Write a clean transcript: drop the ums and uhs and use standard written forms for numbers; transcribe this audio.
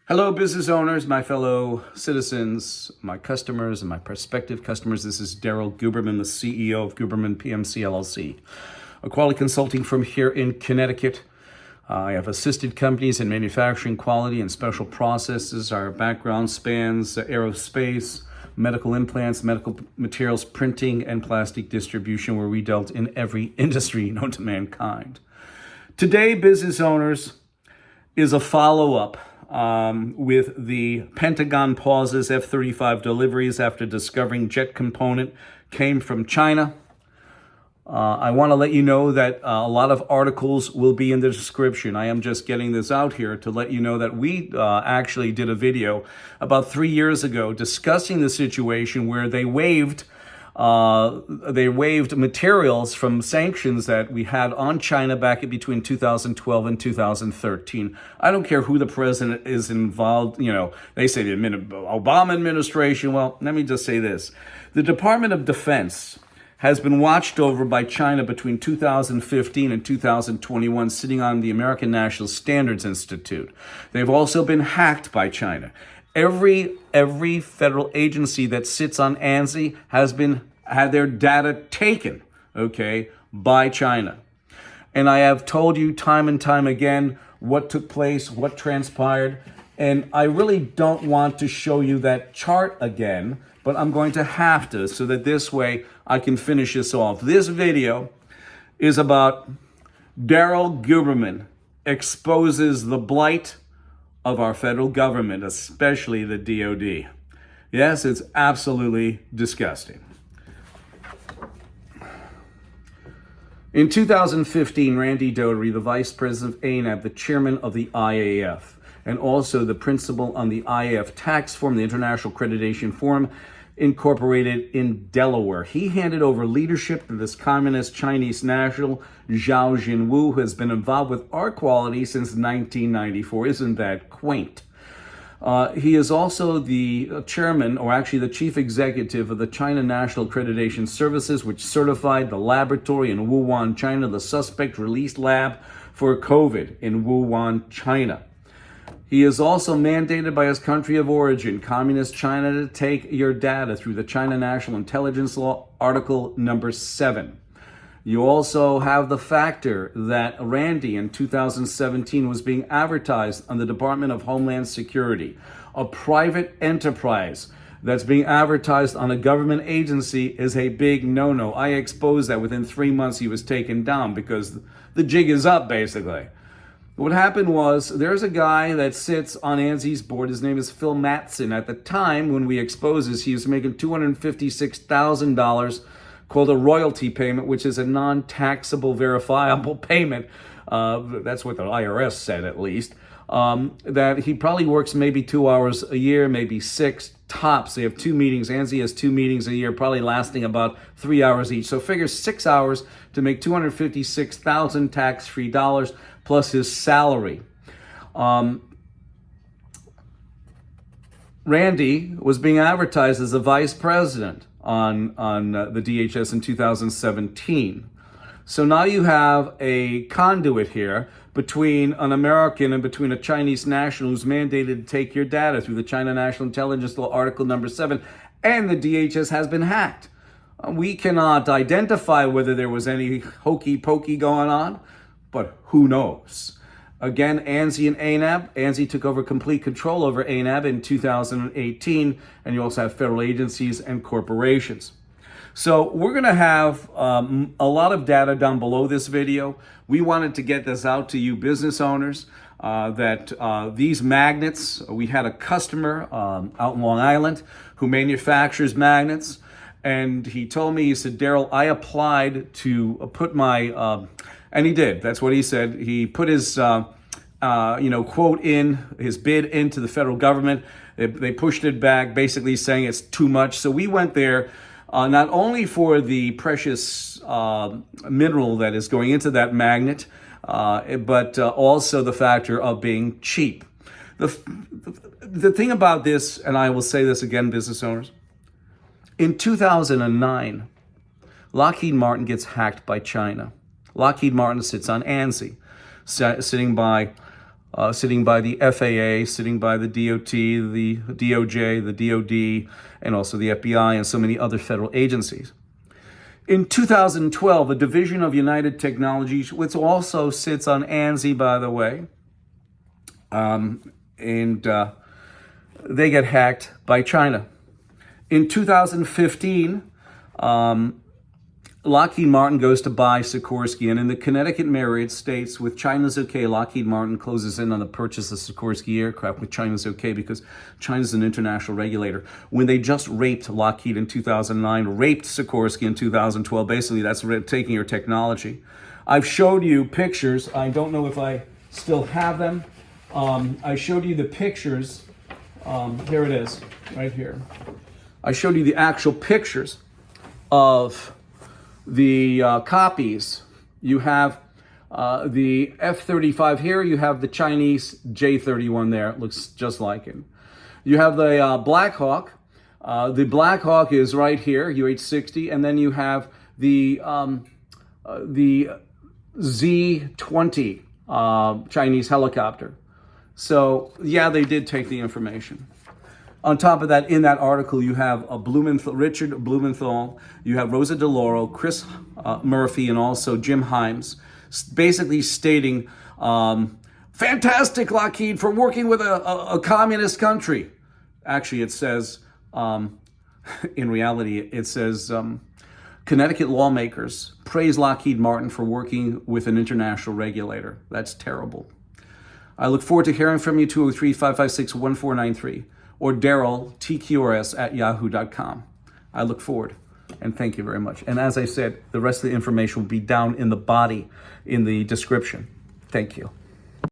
Hello, business owners, my fellow citizens, my customers, and my prospective customers. This is Daryl Guberman, the CEO of Guberman PMC LLC, a quality consulting firm here in Connecticut. I have assisted companies in manufacturing quality and special processes. Our background spans aerospace, medical implants, medical materials, printing, and plastic distribution, where we dealt in every industry known to mankind. Today, business owners, is a follow-up with the Pentagon pauses F-35 deliveries after discovering jet component came from China. I want to let you know that a lot of articles will be in the description. I am just getting this out here to let you know that we actually did a video about 3 years ago discussing the situation where they waived materials from sanctions that we had on China back in between 2012 and 2013. I don't care who the president is involved. You know, they say the Obama administration. Well, let me just say this. The Department of Defense has been watched over by China between 2015 and 2021, sitting on the American National Standards Institute. They've also been hacked by China. Every federal agency that sits on ANSI had their data taken, by China. And I have told you time and time again what took place, what transpired, and I really don't want to show you that chart again, but I'm going to have to, so that this way I can finish this off. This video is about Daryl Guberman exposes the blight of our federal government, especially the DOD. Yes, it's absolutely disgusting. In 2015, Randy Doherty, the vice president of ANAB, the chairman of the IAF, and also the principal on the IAF tax form, the International Accreditation Forum, incorporated in Delaware. He handed over leadership to this communist Chinese national, Zhao Jinwu, who has been involved with our quality since 1994. Isn't that quaint? He is also the chairman, or actually the chief executive of the China National Accreditation Services, which certified the laboratory in Wuhan, China, the suspect released lab for COVID in Wuhan, China. He is also mandated by his country of origin, Communist China, to take your data through the China National Intelligence Law, Article number 7. You also have the factor that Randy in 2017 was being advertised on the Department of Homeland Security, a private enterprise that's being advertised on a government agency is a big no-no. I exposed that within 3 months he was taken down because the jig is up, basically. What happened was, there's a guy that sits on ANSI's board. His name is Phil Mattson. At the time when we exposed this, he was making $256,000, called a royalty payment, which is a non-taxable, verifiable payment. That's what the IRS said, at least. That he probably works maybe 2 hours a year, maybe 6 tops. They have 2 meetings. ANSI has 2 meetings a year, probably lasting about 3 hours each. So figure 6 hours to make $256,000 tax-free dollars plus his salary. Randy was being advertised as a vice president on the DHS in 2017. So now you have a conduit here between an American and between a Chinese national who's mandated to take your data through the China National Intelligence Law, Article number 7, and the DHS has been hacked. We cannot identify whether there was any hokey pokey going on, but who knows? Again, ANSI and ANAB. ANSI took over complete control over ANAB in 2018, and you also have federal agencies and corporations. So we're going to have a lot of data down below this video. We wanted to get this out to you business owners, that these magnets, we had a customer out in Long Island who manufactures magnets, and he told me, he said, Daryl, I applied to put my... and he did. That's what he said. He put his, quote in, his bid into the federal government. They pushed it back, basically saying it's too much. So we went there, not only for the precious mineral that is going into that magnet, but also the factor of being cheap. The thing about this, and I will say this again, business owners, in 2009, Lockheed Martin gets hacked by China. Lockheed Martin sits on ANSI, sitting by sitting by the FAA, sitting by the DOT, the DOJ, the DOD, and also the FBI and so many other federal agencies. In 2012, a division of United Technologies, which also sits on ANSI, by the way, they get hacked by China. In 2015, Lockheed Martin goes to buy Sikorsky, and in the Connecticut Mirror, it states, with China's okay, Lockheed Martin closes in on the purchase of Sikorsky Aircraft with China's okay, because China's an international regulator. When they just raped Lockheed in 2009, raped Sikorsky in 2012, basically that's taking your technology. I've showed you pictures. I don't know if I still have them. I showed you the pictures. Here it is, right here. I showed you the actual pictures of the copies. You have the F-35 here. You have the Chinese J-31 there. It looks just like it. You have the Black Hawk. The Black Hawk is right here, UH-60, and then you have the Z-20 Chinese helicopter. So yeah, they did take the information. On top of that, in that article, you have Richard Blumenthal, you have Rosa DeLauro, Chris Murphy, and also Jim Himes, basically stating, fantastic, Lockheed, for working with a communist country. Actually, it says, in reality, it says, Connecticut lawmakers praise Lockheed Martin for working with an international regulator. That's terrible. I look forward to hearing from you, 203-556-1493. Or Daryl, TQRS@yahoo.com. I look forward, and thank you very much. And as I said, the rest of the information will be down in the body, in the description. Thank you.